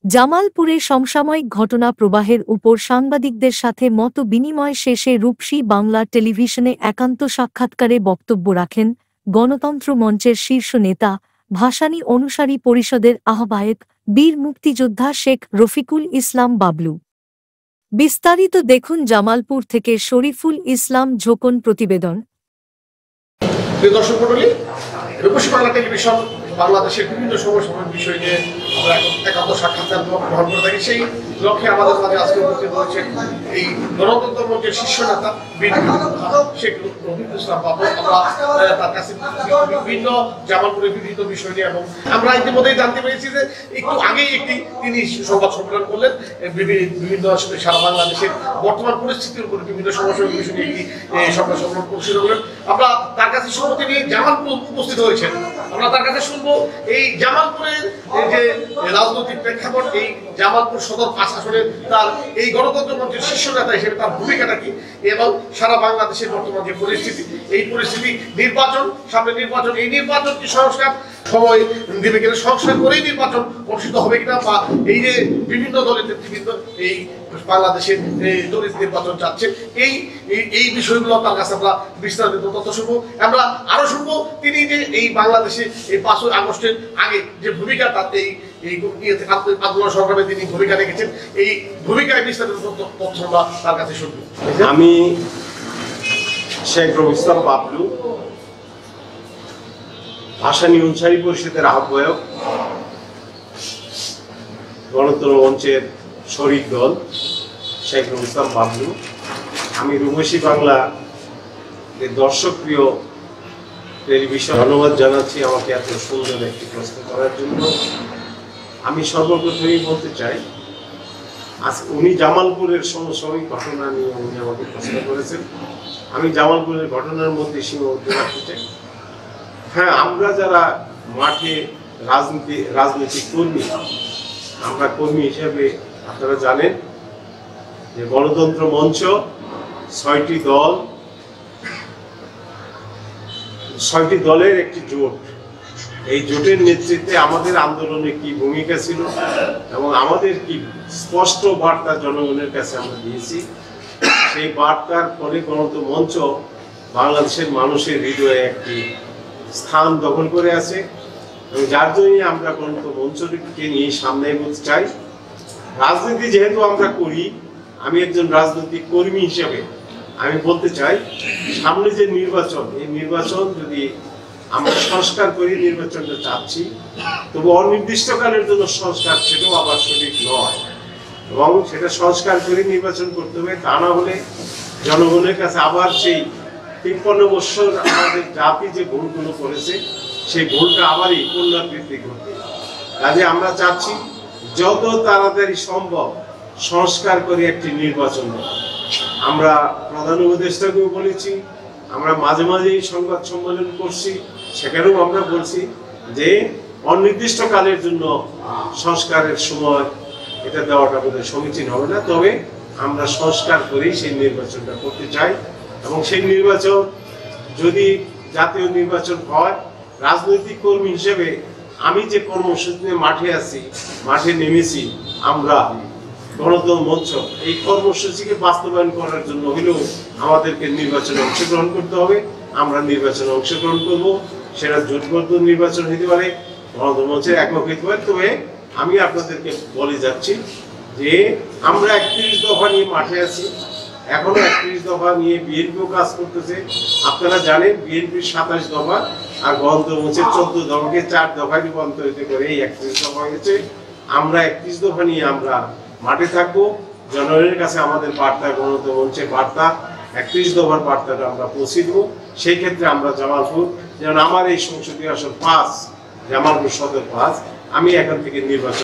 জামালপুরে সমসাময়িক ঘটনা প্রবাহের উপর সাংবাদিকদের সাথে মত বিনিময় শেষে রূপসী বাংলা টেলিভিশনে একান্ত সাক্ষাৎকারে বক্তব্য রাখেন গণতন্ত্র মঞ্চের শীর্ষ নেতা, ভাসানী অনুসারী পরিষদের আহ্বায়ক, বীর মুক্তিযোদ্ধা শেখ রফিকুল ইসলাম বাবলু। বিস্তারিত দেখুন জামালপুর থেকে শরীফুল ইসলাম ঝোকন প্রতিবেদন। দর্শক মণ্ডলী, রূপসী বাংলা টেলিভিশন বাংলাদেশের বিভিন্ন সমসাময়িক বিষয় নিয়ে আমরা একান্ত সাক্ষাৎকার গ্রহণ করে থাকি। সেই লক্ষ্যে আমাদের মাঝে আজকে উপস্থিত হয়েছেন এই গণতন্ত্র মঞ্চের শীর্ষ নেতা বীর মুক্তিযোদ্ধা শেখ রফিকুল ইসলাম বাবলু। আমরা তার কাছে বিভিন্ন জামালপুরের বিভিন্ন বিষয় নিয়ে এবং আমরা ইতিমধ্যেই জানতে পেরেছি যে একটু আগেই তিনি সংবাদ সম্মেলন করলেন বিভিন্ন সারা বাংলাদেশের বর্তমান পরিস্থিতির উপর বিভিন্ন সমসাময়িক বিষয় নিয়ে একটি সংবাদ সম্মেলন অনুষ্ঠিত করলেন। আমরা তার কাছে শুনবো তিনি জামালপুর উপস্থিত হয়েছেন। আমরা তার কাছে শুনবো এই জামালপুরের যে রাজনৈতিক প্রেক্ষাপট, এই জামালপুর সদর ৫ আসনে তার এই গণতন্ত্র মঞ্চের শীর্ষ নেতা হিসেবে তার ভূমিকাটা কি এবং সারা বাংলাদেশের বর্তমান যে পরিস্থিতি, এই পরিস্থিতি, নির্বাচন, সামনে নির্বাচন, এই নির্বাচন কি সংস্কার সময় দেবে কিনা, সংস্কার করেই নির্বাচন অনুষ্ঠিত হবে কিনা, বা এই যে বিভিন্ন দলের নেতৃবৃন্দ এই বাংলাদেশের দলিত নির্বাচন চাচ্ছে, এই বিষয়গুলো তার কাছে আমরা বিস্তারিত তথ্য শুনবো। আমরা আরো শুনবো তিনি যে এই বাংলাদেশে এই ৫ই আগস্টের আগে যে ভূমিকা তার এই আন্দোলন সংগ্রামে তিনি ভূমিকা রেখেছেন, এই ভূমিকায় বিস্তারিত তথ্য আমরা তার কাছে শুনবো। আমি শেখ রফিকুল ইসলাম বাবলু, ভাসানী অনুসারী পরিষদের আহ্বায়ক, গণতন্ত্র মঞ্চের শরিক দল শেখ রফিকুল ইসলাম বাবলু। আমি রূপসী বাংলা দর্শক প্রিয় টেলিভিশন ধন্যবাদ জানাচ্ছি আমাকে এত সুন্দর একটি প্রশ্ন করার জন্য। আমি সর্বপ্রথমেই বলতে চাই, আজ উনি জামালপুরের সমসাময়িক ঘটনা নিয়ে উনি আমাকে প্রশ্ন করেছেন। আমি জামালপুরের ঘটনার মধ্যে সীমাবদ্ধ রাখতে চাই। হ্যাঁ, আমরা যারা মাঠে রাজনৈতিক কর্মী, আমরা কর্মী হিসেবে আপনারা জানেন যে গণতন্ত্র মঞ্চ ৬টি দলের একটি জোট। এই জোটের নেতৃত্বে আমাদের আন্দোলনে কি ভূমিকা ছিল এবং আমাদের কি স্পষ্ট বার্তা জনগণের কাছে আমরা দিয়েছি, সেই বার্তার ফলে গণতন্ত্র মঞ্চ বাংলাদেশের মানুষের হৃদয়ে একটি স্থান দখল করে আছে এবং যার জন্যই আমরা গণতন্ত্র মঞ্চকে নিয়ে সামনে এগোতে চাই। রাজনীতি যেহেতু আমরা করি, আমি একজন রাজনৈতিক কর্মী হিসেবে আমি বলতে চাই, সামনে যে নির্বাচন, এই নির্বাচন যদি আমরা সংস্কার করি, নির্বাচনটা চাচ্ছি, তবু অনির্দিষ্টকালের জন্য সংস্কার, সেটাও আবার সঠিক নয় এবং সেটা সংস্কার করে নির্বাচন করতে হবে। তা না হলে জনগণের কাছে আবার সেই ৫৩ বছর আমাদের জাতি যে ভুলগুলো করেছে, সেই ভুলটা আবারই পুনরাবৃত্তি করতে। কাজে আমরা চাচ্ছি যত তাড়াতাড়ি সম্ভব সংস্কার করে একটি নির্বাচন দেওয়া। আমরা প্রধান উপদেষ্টাকেও বলেছি, আমরা মাঝে মাঝেই সংবাদ সম্মেলন করছি, সেখানেও আমরা বলছি যে অনির্দিষ্টকালের জন্য সংস্কারের সময় এটা দেওয়াটা বোধহয় সমীচীন হবে না। তবে আমরা সংস্কার করেই সেই নির্বাচনটা করতে চাই এবং সেই নির্বাচন যদি জাতীয় নির্বাচন হয়, রাজনৈতিক কর্মী হিসেবে আমি যে কর্মসূচি নিয়ে মাঠে নেমেছি, আমরা গণতন্ত্র মঞ্চ এই কর্মসূচিকে বাস্তবায়ন করার জন্য হলেও আমাদেরকে নির্বাচনে অংশগ্রহণ করতে হবে। আমরা নির্বাচনে অংশগ্রহণ করব, সেটা জোটবদ্ধ নির্বাচন হতে পারে, গণতন্ত্র মঞ্চের একক হতে পারে। তবে আমি আপনাদেরকে বলে যাচ্ছি যে আমরা ৩১ দফা নিয়ে মাঠে আছি, এখনো ৩১ দফা নিয়ে বিএনপিও কাজ করতেছে। আপনারা জানেন বিএনপির ২৭ দফা আর গণতন্ত্র মঞ্চের ১৪ দফাকে ৪ দফায় রূপান্তরিত করে এই ৩১ দফা হয়েছে। আমরা ৩১ দফা নিয়ে আমরা মাঠে থাকবো। জনগণের কাছে আমাদের বার্তা, গণতন্ত্র মঞ্চের বার্তা, ৩১ দফার বার্তাটা আমরা পৌঁছে দেবো। সেই ক্ষেত্রে আমরা জামালপুর, যেমন আমার এই সংসদীয় আসন ৫, জামালপুর সদর ৫, আমি এখান থেকে নির্বাচন